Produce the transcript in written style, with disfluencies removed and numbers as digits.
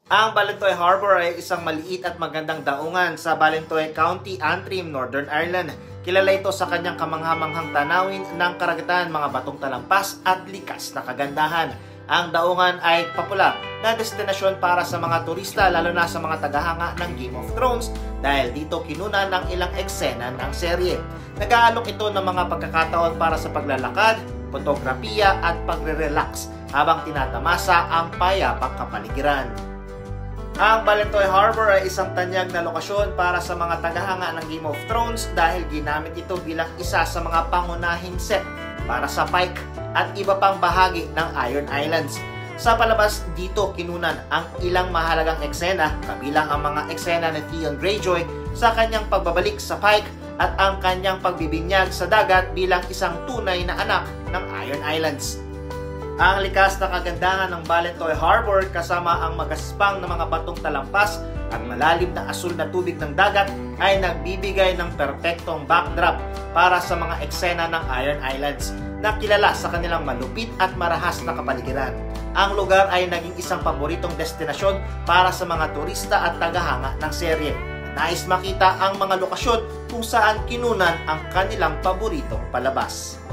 Ang Balintawak Harbor ay isang maliit at magandang daungan sa Balintawak County, Antrim, Northern Ireland. Kilala ito sa kanyang kamanghamanghang tanawin ng karagatan, mga batong talampas at likas na kagandahan. Ang daungan ay popular na destinasyon para sa mga turista, lalo na sa mga tagahanga ng Game of Thrones dahil dito kinunan ng ilang eksena ng serye. Nag-aalok ito ng mga pagkakataon para sa paglalakad, fotografiya at pagre-relax habang tinatamasa ang payapang kapaligiran. Ang Balintawak Harbor ay isang tanyag na lokasyon para sa mga tagahanga ng Game of Thrones dahil ginamit ito bilang isa sa mga pangunahing set para sa Pike at iba pang bahagi ng Iron Islands. Sa palabas dito kinunan ang ilang mahalagang eksena, kabilang ang mga eksena ni Theon Greyjoy sa kanyang pagbabalik sa Pike at ang kanyang pagbibinyag sa dagat bilang isang tunay na anak ng Iron Islands. Ang likas na kagandahan ng Balintawak Harbor kasama ang magaspang na mga batong talampas at malalim na asul na tubig ng dagat ay nagbibigay ng perpektong backdrop para sa mga eksena ng Iron Islands na kilala sa kanilang malupit at marahas na kapaligiran. Ang lugar ay naging isang paboritong destinasyon para sa mga turista at tagahanga ng serye. Nais makita ang mga lokasyon kung saan kinunan ang kanilang paboritong palabas.